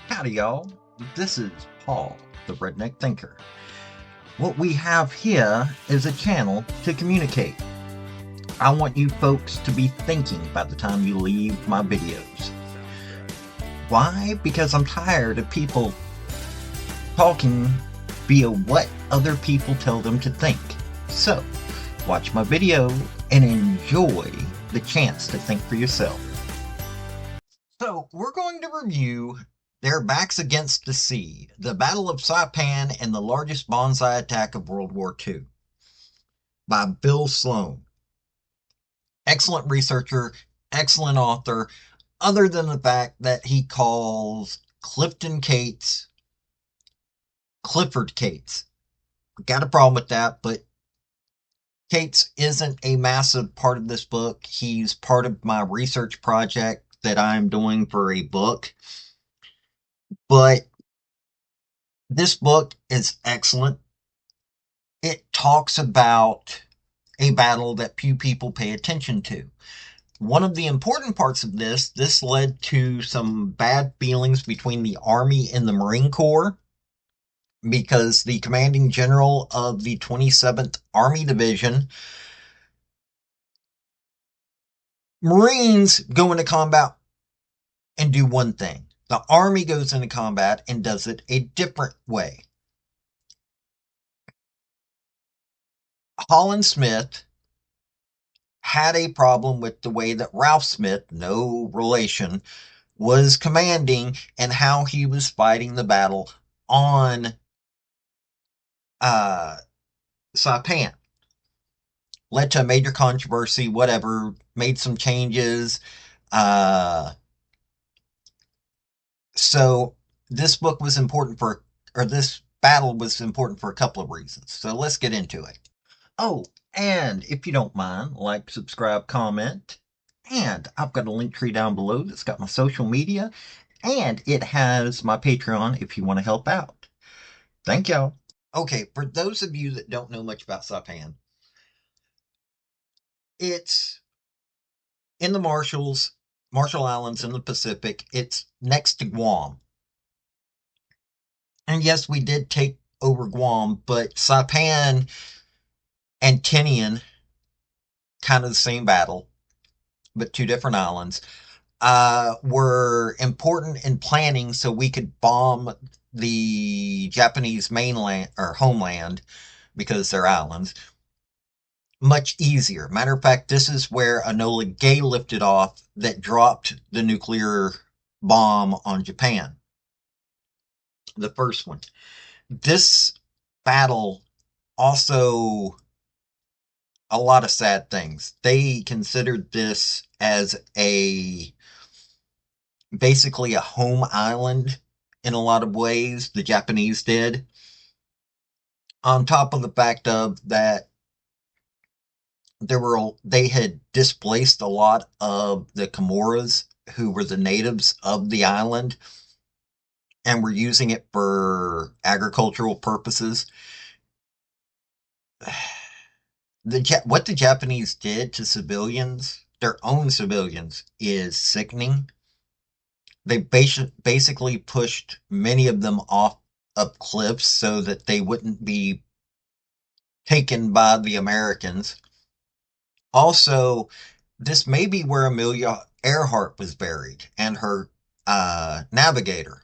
Howdy, y'all. This is Paul, the Redneck Thinker. What we have here is a channel to communicate. I want you folks to be thinking by the time you leave my videos. Why? Because I'm tired of people talking via what other people tell them to think. So, watch my video and enjoy the chance to think for yourself. So, we're going to review Their Backs Against the Sea, the Battle of Saipan and the Largest Bonsai Attack of World War II by Bill Sloan. Excellent researcher, excellent author, other than the fact that he calls Clifton Cates Clifford Cates. Got a problem with that, but Cates isn't a massive part of this book. He's part of my research project that I'm doing for a book. But this book is excellent. It talks about a battle that few people pay attention to. One of the important parts of this led to some bad feelings between the Army and the Marine Corps, because the commanding general of the 27th Army Division, Marines go into combat and do one thing. The Army goes into combat and does it a different way. Holland Smith had a problem with the way that Ralph Smith, no relation, was commanding and how he was fighting the battle on Saipan. Led to a major controversy, whatever, made some changes. So this book was important this battle was important for a couple of reasons. So let's get into it. Oh, and if you don't mind, like, subscribe, comment. And I've got a link tree down below that's got my social media. And it has my Patreon if you want to help out. Thank y'all. Okay, for those of you that don't know much about Saipan, it's in the Marshall Islands in the Pacific. It's next to Guam. And yes, we did take over Guam, but Saipan and Tinian, kind of the same battle, but two different islands, were important in planning so we could bomb the Japanese mainland or homeland, because they're islands, much easier. Matter of fact, this is where Enola Gay lifted off that dropped the nuclear bomb on Japan. The first one. This battle also a lot of sad things. They considered this as basically a home island in a lot of ways. The Japanese did. On top of the fact of that they had displaced a lot of the Comoras, who were the natives of the island, and were using it for agricultural purposes. What the Japanese did to civilians, their own civilians, is sickening. They basically pushed many of them off of cliffs so that they wouldn't be taken by the Americans. Also, this may be where Amelia Earhart was buried, and her navigator.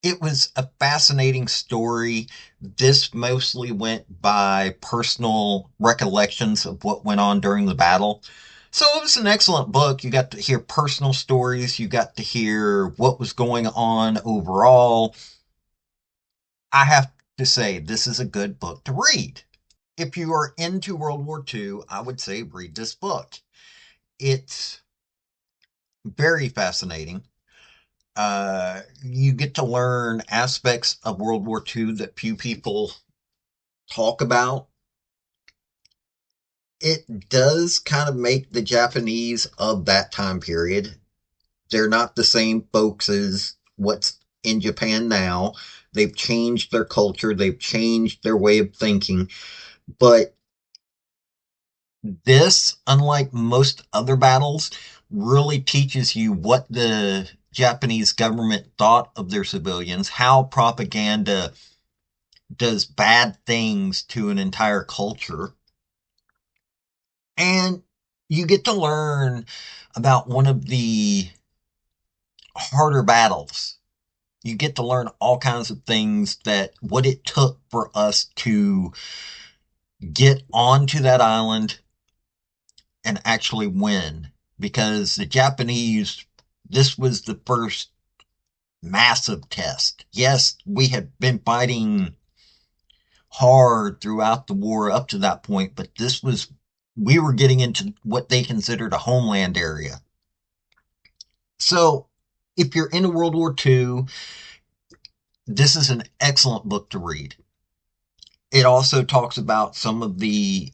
It was a fascinating story. This mostly went by personal recollections of what went on during the battle. So it was an excellent book. You got to hear personal stories. You got to hear what was going on overall. I have to say, this is a good book to read. If you are into World War II, I would say read this book. It's very fascinating. You get to learn aspects of World War II that few people talk about. It does kind of make the Japanese of that time period. They're not the same folks as what's in Japan now. They've changed their culture. They've changed their way of thinking. But this, unlike most other battles, really teaches you what the Japanese government thought of their civilians, how propaganda does bad things to an entire culture. And you get to learn about one of the harder battles. You get to learn all kinds of things, that what it took for us to get onto that island and actually win. Because the Japanese, this was the first massive test. Yes, we had been fighting hard throughout the war up to that point, but we were getting into what they considered a homeland area. So, if you're into World War II, this is an excellent book to read. It also talks about some of the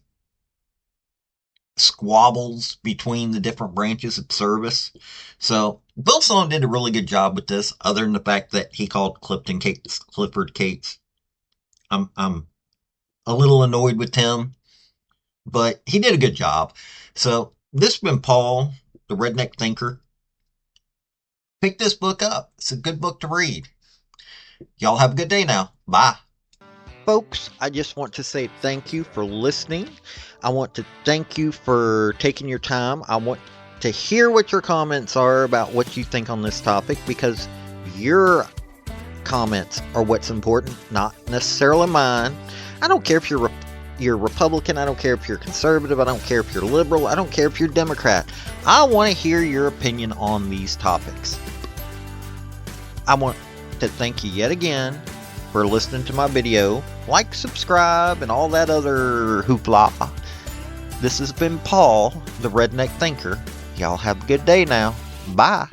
squabbles between the different branches of service. So Bill Sloan did a really good job with this, other than the fact that he called Clifford Cates. I'm a little annoyed with him, but he did a good job. So this has been Paul, the Redneck Thinker. Pick this book up. It's a good book to read. Y'all have a good day now. Bye. Folks, I just want to say thank you for listening. I want to thank you for taking your time. I want to hear what your comments are about what you think on this topic, because your comments are what's important, not necessarily mine. I don't care if you're Republican. I don't care if you're conservative. I don't care if you're liberal. I don't care if you're Democrat. I want to hear your opinion on these topics. I want to thank you yet again for listening to my video. Like, subscribe, and all that other hoopla. This has been Paul, the Redneck Thinker. Y'all have a good day now. Bye.